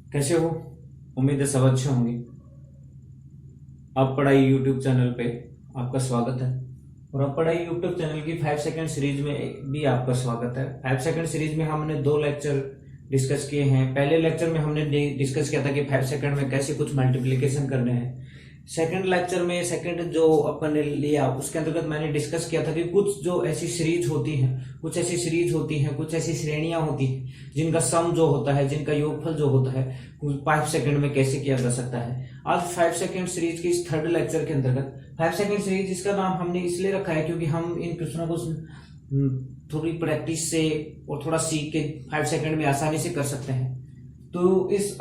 कैसे हो? उम्मीद है सब अच्छे होंगे। आप पढ़ाई यूट्यूब चैनल पे आपका स्वागत है। और आप पढ़ाई यूट्यूब चैनल की 5 सेकंड सीरीज में भी आपका स्वागत है। 5 सेकंड सीरीज में हमने 2 लेक्चर डिस्कस किए हैं। पहले लेक्चर में हमने डिस्कस किया था कि 5 सेकंड में कैसे कुछ मल्टीप्लिकेशन करने हैं। सेकंड लेक्चर में सेकंड जो अपन ने लिया उसके अंतर्गत मैंने डिस्कस किया था कि कुछ जो ऐसी सीरीज होती हैं, कुछ ऐसी सीरीज होती हैं, कुछ ऐसी श्रेणियां होती हैं जिनका सम जो होता है, जिनका योगफल जो होता है 5 सेकंड में कैसे किया जा सकता है। आज 5 सेकंड सीरीज की इस थर्ड लेक्चर के अंतर्गत 5 सेकंड सीरीज, इसका नाम हमने इसलिए रखा है क्योंकि हम इन क्वेश्चनों को थोड़ी प्रैक्टिस से और थोड़ा सीख के 5 सेकंड में आसानी से कर सकते हैं। तो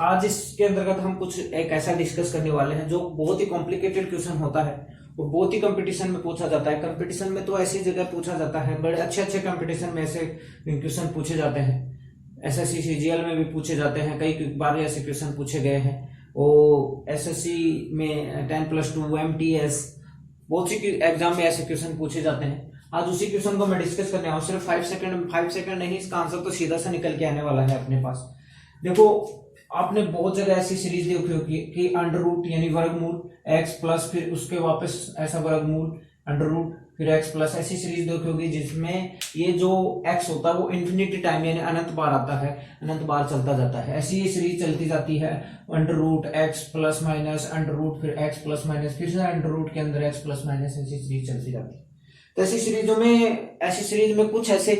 आज इसके अंतर्गत हम कुछ एक ऐसा डिस्कस करने वाले हैं जो बहुत ही कॉम्प्लिकेटेड क्वेश्चन होता है और बहुत ही कंपटीशन में पूछा जाता है। कंपटीशन में तो ऐसी जगह पूछा जाता है, बड़े अच्छे अच्छे कंपटीशन में ऐसे क्वेश्चन पूछे जाते हैं। एसएससी सीजीएल में भी पूछे जाते हैं, कई बार ऐसे क्वेश्चन पूछे गए हैं। और एसएससी में 10+2 एमटीएस बहुत सी एग्जाम में ऐसे क्वेश्चन पूछे जाते हैं। आज उसी क्वेश्चन को मैं डिस्कस करने आऊँ। सिर्फ 5 सेकंड नहीं, इसका आंसर तो सीधा सा निकल के आने वाला है अपने पास। देखो, आपने बहुत जगह ऐसी सीरीज देखी होगी कि अंडर रूट यानी वर्गमूल x प्लस फिर उसके वापस ऐसा वर्गमूल अंडर रूट फिर x प्लस, ऐसी सीरीज देखी होगी जिसमें ये जो x होता है वो इन्फिनिटी टाइम यानी अनंत बार आता है, अनंत बार चलता जाता है। ऐसी ये सीरीज चलती जाती है, under root x plus minus under root फिर x प्लस माइनस फिर से अंडर रूट के अंदर x प्लस माइनस, ऐसी सीरीज चलती जाती है। तो ऐसी सीरीज में कुछ ऐसे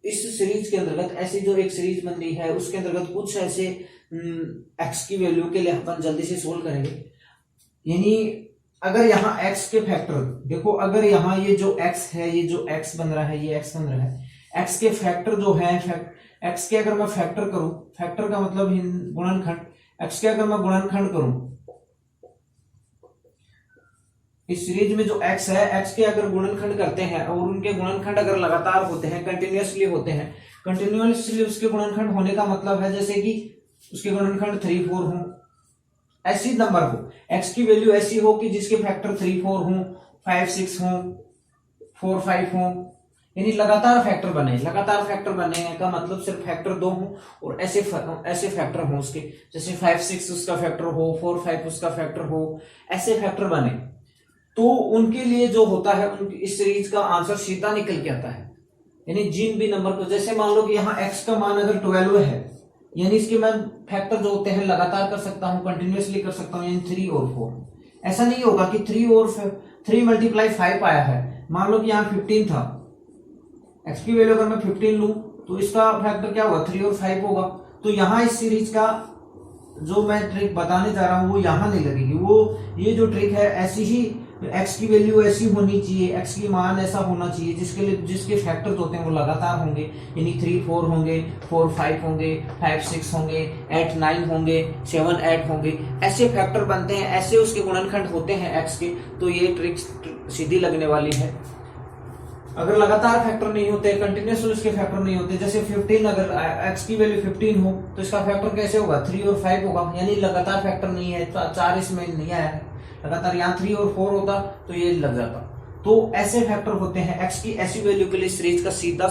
इस सीरीज के अंतर्गत ऐसी जो एक सीरीज बन रही है उसके अंतर्गत कुछ ऐसे x की वैल्यू के लिए अपन जल्दी से सोल्व करेंगे। यानी अगर यहाँ x के फैक्टर देखो, अगर यहाँ ये जो x है, ये जो x बन रहा है, ये x बन रहा है, x के फैक्टर जो है x के अगर मैं फैक्टर करूं, फैक्टर का मतलब गुणनखंड, x के अगर मैं गुणनखंड करूं, इस सीरीज में जो x है, x के अगर गुणनखंड करते हैं और उनके गुणनखंड अगर लगातार होते हैं, कंटिन्यूअसली होते हैं, कंटिन्यूअसली उसके गुणनखंड होने का मतलब है जैसे कि उसके गुणनखंड 3 4 हो, ऐसी नंबर हो, x की वैल्यू ऐसी हो कि जिसके फैक्टर 3 4 हो, 5 6 हो, 4 5 हो, यानी लगातार फैक्टर बने। लगातार फैक्टर बने का मतलब सिर्फ फैक्टर 2 हो और ऐसे फैक्टर हो उसके, जैसे 5 6 उसका फैक्टर हो, 4 5 उसका फैक्टर हो, ऐसे फैक्टर बने। तो उनके लिए जो होता है इस सीरीज का आंसर सीधा निकल के आता है। यानी जिन भी नंबर को, जैसे मान लो कि यहाँ x का मान अगर 12 है, यानी इसके मैं फैक्टर जो होते हैं लगातार कर सकता हूँ, कंटिन्यूअसली कर सकता हूँ, यानी 3 और 4। ऐसा नहीं होगा कि 3 और 3 मल्टीप्लाई 5 आया है। मान लो कि यहाँ 15 था, x की वैल्यू अगर मैं 15 लूं तो इसका फैक्टर क्या होगा, 3 और 5 होगा। तो यहाँ इस सीरीज का जो मैं ट्रिक बताने जा रहा हूँ वो यहाँ नहीं लगेगी। वो ये जो ट्रिक है ऐसी ही, x की वैल्यू ऐसी होनी चाहिए, x की मान ऐसा होना चाहिए जिसके फैक्टर्स होते हैं वो लगातार होंगे, यानी 3 4 होंगे, 4 5 होंगे, 5 6 होंगे, 8 9 होंगे, 7 8 होंगे, ऐसे फैक्टर बनते हैं, ऐसे उसके गुणनखंड होते हैं x के। तो ये ट्रिक सीधी लगने वाली है। अगर लगातार फैक्टर नहीं होते, कंटिन्यूअसली उसके फैक्टर नहीं होते, जैसे 15 अगर x की वैल्यू 15 हो तो इसका फैक्टर कैसे होगा, 3 और 5 होगा, यानी लगातार फैक्टर नहीं है, 4 इसमें नहीं आया है। लगातार यहाँ 3 और 4 होता तो ये लग जाता। तो ऐसे फैक्टर होते हैं x की, ऐसी वैल्यू के लिए सीरीज का सीधा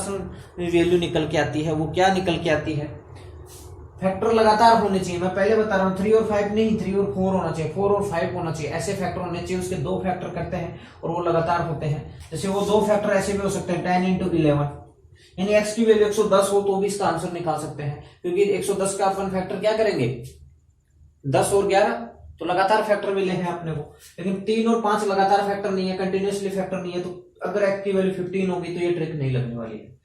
वैल्यू निकल के आती है। वो क्या निकल के आती है, फैक्टर लगातार होने चाहिए। मैं पहले बता रहा हूँ 3 और 5 नहीं, 3 और 4 होना चाहिए, 4 और 5 होना चाहिए, ऐसे फैक्टर होने चाहिए। उसके 2 फैक्टर करते हैं और वो लगातार होते हैं। जैसे वो 2 फैक्टर ऐसे भी हो सकते हैं, 10 × 11, यानी x की वैल्यू 110 हो तो भी इसका आंसर निकाल सकते हैं, क्योंकि 110 का अपन फैक्टर क्या करेंगे, 10 और 11, तो लगातार फैक्टर मिले हैं अपने को। लेकिन 3 और 5 लगातार फैक्टर नहीं है, कंटिन्यूअसली फैक्टर नहीं है। तो अगर x की वैल्यू 15 होगी तो ये ट्रिक नहीं लगने वाली है,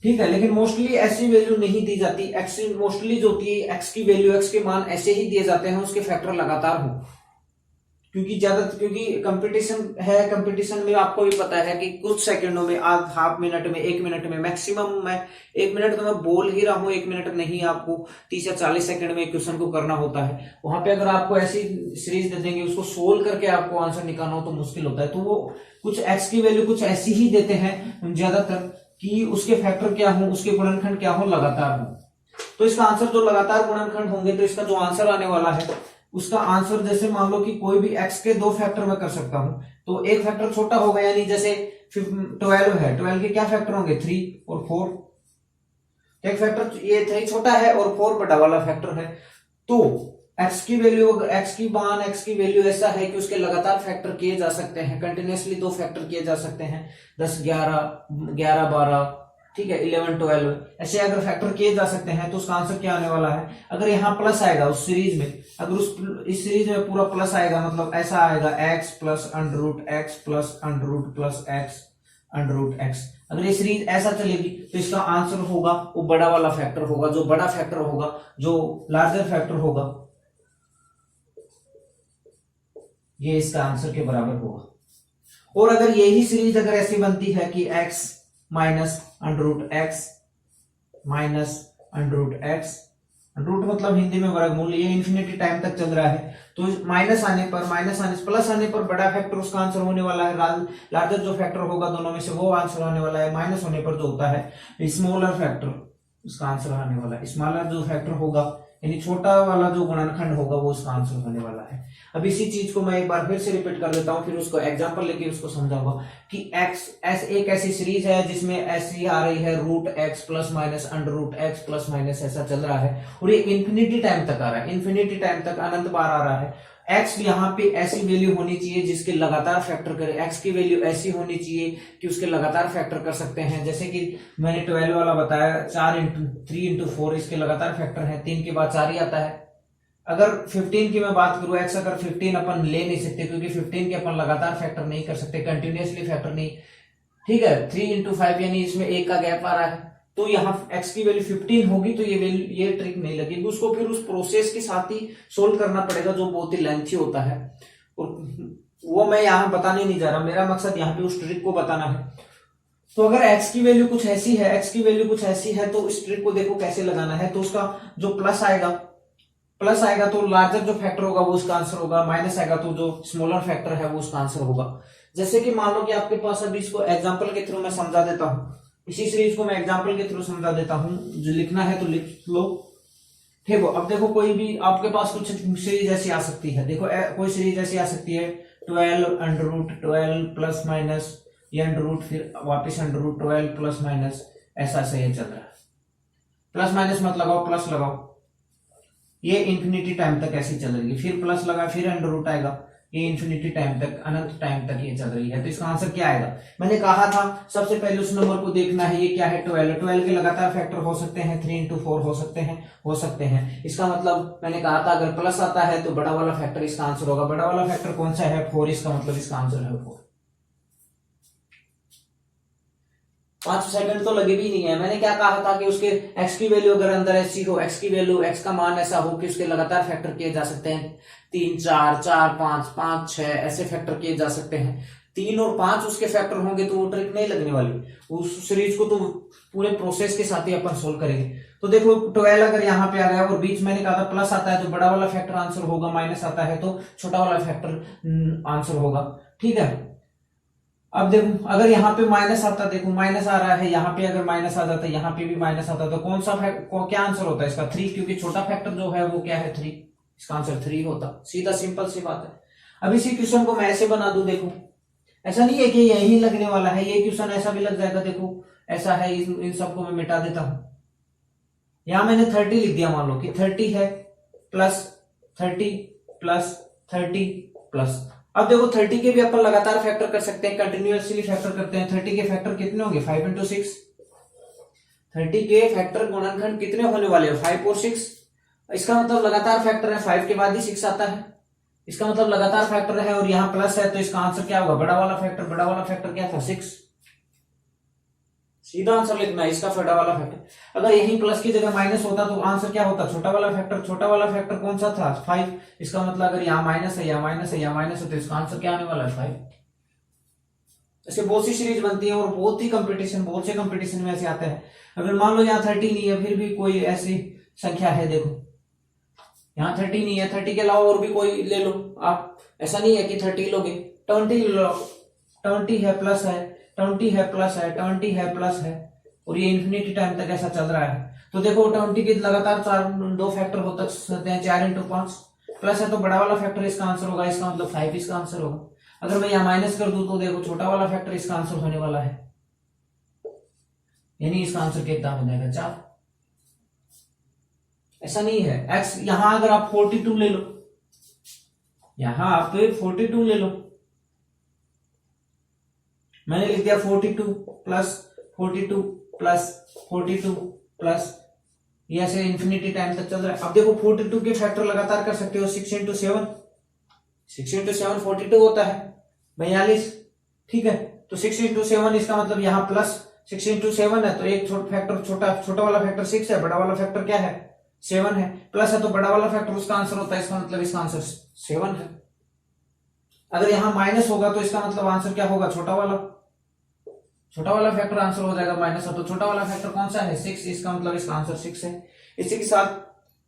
ठीक है। लेकिन मोस्टली ऐसी वैल्यू नहीं दी जाती। एक्स मोस्टली जो होती है, एक्स की वैल्यू, एक्स के मान ऐसे ही दिए जाते हैं, उसके फैक्टर लगातार हो, क्योंकि कंपटीशन है। कंपटीशन में आपको भी पता है कि कुछ सेकंडों में, हाफ मिनट में, 1 मिनट में, मैक्सिमम मैं 1 मिनट तो मैं बोल ही रहा हूँ, 1 मिनट नहीं, आपको 30 या 40 सेकंड में क्वेश्चन को करना होता है। वहां पे अगर आपको ऐसी सीरीज दे देंगे, उसको सोल्व करके आपको आंसर निकालना हो तो मुश्किल होता है। तो वो कुछ एक्स की वैल्यू कुछ ऐसी ही देते हैं ज्यादातर कि उसके फैक्टर क्या हो, उसके गुणनखंड क्या हो, लगातार हो। तो इसका आंसर जो लगातार गुणनखंड होंगे तो इसका जो आंसर आने वाला है उसका आंसर, जैसे मान लो कि कोई भी x के 2 फैक्टर में कर सकता हूं, तो एक फैक्टर छोटा होगा, यानी जैसे 12 है, 12 के क्या फैक्टर होंगे, 3 और 4। एक फैक्टर ये 3 छोटा है और 4 बड़ा वाला फैक्टर है। तो x की वैल्यू, x की मान, x की वैल्यू ऐसा है कि उसके लगातार फैक्टर किए जा सकते हैं, कंटिन्यूसली 2 फैक्टर किए जा सकते हैं, 10 11 11 12, ठीक है, 11 12, ऐसे अगर फैक्टर किए जा सकते हैं तो उसका आंसर क्या आने वाला है। अगर यहाँ प्लस आएगा उस सीरीज में, अगर इस सीरीज में पूरा प्लस आएगा, मतलब ऐसा आएगा x plus under root x plus under root plus x under root x, अगर ये सीरीज ऐसा चलेगी तो इसका आंसर होगा वो बड़ा वाला फैक्टर होगा। जो बड़ा फैक्टर होगा, जो लार्जर फैक्टर होगा, ये इसका आंसर के बराबर होगा। और अगर यही सीरीज अगर ऐसी बनती है कि x minus under root x minus under root x, root मतलब हिंदी में वर्गमूल, ये इन्फिनिटी टाइम तक चल रहा है, तो माइनस आने से प्लस आने पर बड़ा फैक्टर उसका आंसर होने वाला है, लार्जर जो फैक्टर होगा दोनों में से वो आंसर होने वाला है। माइनस होने पर जो होता है स्मॉलर फैक्टर, उसका आंसर आने वाला है। स्मॉलर जो फैक्टर होगा यानी छोटा वाला जो गुणनखंड होगा वो उसका आंसर होने वाला है। अब इसी चीज को मैं एक बार फिर से रिपीट कर देता हूं, फिर उसको एग्जांपल लेके उसको समझाऊंगा कि एक ऐसी सीरीज है जिसमें ऐसी आ रही है root x plus minus under root x plus minus ऐसा चल रहा है और ये इन्फिनिटी टाइम तक आ रहा है, इन्फिनिटी टाइम तक अनंत बार आ रहा है। x यहाँ पे ऐसी वैल्यू होनी चाहिए जिसके लगातार फैक्टर करे, x की वैल्यू ऐसी होनी चाहिए कि उसके लगातार फैक्टर कर सकते हैं। जैसे कि मैंने 12 वाला बताया, 3 इंटू 4 इसके लगातार फैक्टर है, 3 के बाद 4 ही आता है। अगर 15 की मैं बात करूं, x अगर 15 अपन ले नहीं सकते क्योंकि 15 के अपन लगातार फैक्टर नहीं कर सकते, कंटिन्यूसली फैक्टर नहीं, ठीक है। 3 इंटू 5 यानी इसमें 1 का गैप आ रहा है, तो यहाँ x की वैल्यू 15 होगी तो ये ट्रिक नहीं लगेगी, उसको फिर उस प्रोसेस के साथ ही सोल्व करना पड़ेगा जो बहुत ही लेंथी होता है, और वो मैं यहाँ बताने नहीं जा रहा, मेरा मकसद यहाँ पे उस ट्रिक को बताना है। तो अगर x की वैल्यू कुछ ऐसी है, x की वैल्यू कुछ ऐसी है तो इस ट्रिक को देखो कैसे लगाना है। तो उसका जो प्लस आएगा तो लार्जर जो फैक्टर होगा वो उसका आंसर होगा, माइनस आएगा तो जो स्मॉलर फैक्टर है वो उसका आंसर होगा। जैसे कि मान लो कि आपके पास, अभी इसको एग्जाम्पल के थ्रू मैं समझा देता हूं, इसी सीरीज को मैं एग्जाम्पल के थ्रू समझा देता हूं, जो लिखना है तो लिख लो, ठीक है। अब देखो कोई भी आपके पास कुछ सीरीज ऐसी आ सकती है, देखो कोई सीरीज ऐसी आ सकती है 12 अंडर रूट 12 प्लस माइनस ये अंडर रूट, फिर वापिस अंडर रूट 12 प्लस माइनस, ऐसा सही चल रहा है। प्लस माइनस मत लगाओ, प्लस लगाओ, ये इन्फिनिटी टाइम तक ऐसी चल रही है, फिर प्लस लगा फिर अंडर रूट आएगा, ये इन्फिनिटी टाइम तक, अनंत टाइम तक ये चल रही है। तो इसका आंसर क्या आएगा? मैंने कहा था सबसे पहले उस नंबर को देखना है, ये क्या है 12 के लगातार फैक्टर हो सकते हैं, 3 इंटू 4 हो सकते हैं। इसका मतलब मैंने कहा था अगर प्लस आता है तो बड़ा वाला फैक्टर इसका आंसर होगा। बड़ा वाला फैक्टर कौन सा है? 4, इसका मतलब इसका आंसर है 4। 5 सेकंड तो लगे भी नहीं है। मैंने क्या कहा था कि उसके x की वैल्यू अगर अंदर ऐसी हो, x की वैल्यू, x का मान ऐसा हो कि उसके लगातार फैक्टर किए जा सकते हैं, 3 4 4 5 5 6 ऐसे फैक्टर किए जा सकते हैं। 3 और 5 उसके फैक्टर होंगे तो वो ट्रिक नहीं लगने वाली, उस सीरीज को तो पूरे प्रोसेस के साथ ही अपन सोल्व करेंगे। तो देखो 12 अगर यहाँ पे आ गया और बीच मैंने कहा था प्लस आता है तो बड़ा वाला फैक्टर आंसर होगा, माइनस आता है तो छोटा वाला फैक्टर आंसर होगा, ठीक है। अब देखो अगर यहाँ पे माइनस आता, देखो माइनस आ रहा है, यहाँ पे अगर माइनस आ जाता है, यहाँ पे भी माइनस आता तो कौन सा क्या आंसर होता है इसका? 3, क्योंकि छोटा फैक्टर जो है वो क्या है 3, इसका आंसर 3 होता। सीधा सिंपल सी बात है। अब इसी क्वेश्चन को मैं ऐसे बना दूं, देखो ऐसा नहीं है कि यही लगने वाला है, ये क्वेश्चन ऐसा भी लग जाएगा, देखो ऐसा है, इन सबको मैं मिटा देता हूं। यहां मैंने 30 लिख दिया, मान लो कि 30 है प्लस 30 प्लस 30 प्लस। अब देखो 30 के भी अपन लगातार फैक्टर कर सकते हैं, कंटिन्यूअसली फैक्टर करते हैं। 30 के फैक्टर कितने होंगे? 5 इंटू 6। 30 के फैक्टर गुणनखंड कितने होने वाले हैं? 5 और 6। इसका मतलब लगातार फैक्टर है, 5 के बाद ही 6 आता है, इसका मतलब लगातार फैक्टर है और यहाँ प्लस है तो इसका आंसर क्या होगा? बड़ा वाला फैक्टर। बड़ा वाला फैक्टर क्या था? 6। सीधा आंसर लिखना है इसका बड़ा वाला फैक्टर। अगर यही प्लस की जगह माइनस होता तो आंसर क्या होता? छोटा वाला फैक्टर। छोटा वाला फैक्टर कौन सा था? 5। इसका मतलब अगर यहाँ माइनस है, यहाँ माइनस है, यहाँ माइनस है तो इसका आंसर क्या आने वाला है? 5। ऐसे बहुत सी सीरीज बनती है और बहुत से कंपटीशन में ऐसे आते हैं। अगर मान लो यहाँ 30 नहीं है, फिर भी कोई ऐसी संख्या है, देखो यहाँ 30 नहीं है, 30 के अलावा और भी कोई ले लो आप, ऐसा नहीं है कि 30 लोगे, 20 लो, 20 है प्लस है, 20 है प्लस है, 20 है प्लस है, और ये इन्फिनिटी टाइम तक ऐसा चल रहा है। तो देखो 20 के लगातार 2 फैक्टर हो सकते हैं, 4 इंटू 5 प्लस है तो बड़ा वाला फैक्टर इसका आंसर होगा, इसका मतलब 5 इसका आंसर होगा। अगर मैं यहाँ माइनस कर दूं तो देखो छोटा वाला फैक्टर इसका आंसर होने वाला है, यानी इसका आंसर कितना हो जाएगा? 4। ऐसा नहीं है। x यहां अगर आप 42 ले लो, यहां आप 42 ले लो, मैंने लिख दिया 42 प्लस 42 प्लस 42 प्लस, ये ऐसे इन्फिनिटी टाइम तक चल रहा है। अब देखो 42 के फैक्टर लगातार कर सकते हो, 6 इंटू 7, 6 इंटू 7 42 होता है 42, ठीक है। तो 6 इंटू 7 इसका मतलब यहाँ प्लस 6 इंटू 7 है, तो एक फैक्टर छोटा वाला फैक्टर 6 है, बड़ा वाला फैक्टर क्या है 7 है, प्लस है तो बड़ा वाला फैक्टर उसका आंसर होता है, इसका मतलब इसका आंसर 7 है। अगर यहाँ माइनस होगा तो इसका मतलब आंसर क्या होगा, छोटा वाला फैक्टर आंसर हो जाएगा, माइनस है तो छोटा वाला फैक्टर कौन सा है 6, इसका मतलब इसका आंसर 6 है। इसी के साथ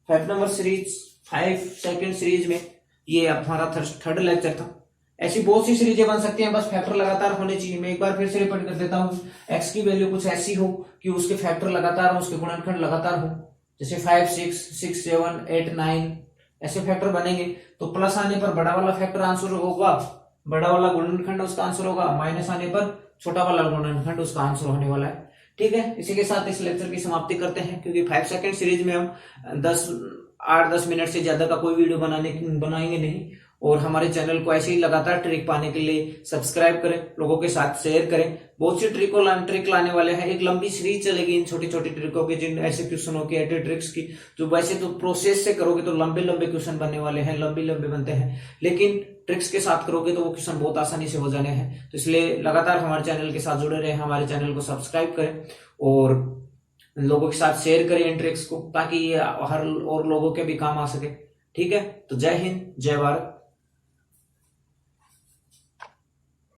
5 नंबर सीरीज 5 सेकंड सीरीज में ये हमारा थर्ड लेक्चर था। ऐसी बहुत सी सीरीजें बन सकती हैं, बस फैक्टर लगातार होने चाहिए। मैं एक बार फिर से रिपीट कर देता हूँ, एक्स की वैल्यू कुछ ऐसी हो कि उसके फैक्टर लगातार हो, उसके गुणनखंड लगातार हो, जैसे 5 6 7 8 9 ऐसे फैक्टर बनेंगे, तो प्लस आने पर बड़ा वाला फैक्टर आंसर होगा, बड़ा वाला गुणनखंड उसका आंसर होगा, माइनस आने पर छोटा वाला गुणनखंड उसका आंसर होने वाला है, ठीक है। इसी के साथ इस लेक्चर की समाप्ति करते हैं, क्योंकि 5 सेकंड सीरीज में हम 8-10 मिनट से ज्यादा का कोई वीडियो बनाएंगे नहीं। और हमारे चैनल को ऐसे ही लगातार ट्रिक पाने के लिए सब्सक्राइब करें, लोगों के साथ शेयर करें। बहुत सी ट्रिक लाने वाले हैं, एक लंबी सीरीज चलेगी इन छोटी छोटी ट्रिकों की, जिन ऐसे क्वेश्चनों की, ऐसे ट्रिक्स की, जो वैसे तो प्रोसेस से करोगे तो लंबे क्वेश्चन बनने वाले हैं, लंबे बनते हैं, लेकिन ट्रिक्स के साथ करोगे तो वो क्वेश्चन बहुत आसानी से हो जाने हैं। तो इसलिए लगातार हमारे चैनल के साथ जुड़े रहे, हमारे चैनल को सब्सक्राइब करें और लोगों के साथ शेयर करें इन ट्रिक्स को, ताकि ये हर और लोगों के भी काम आ सके, ठीक है। तो जय हिंद, जय भारत।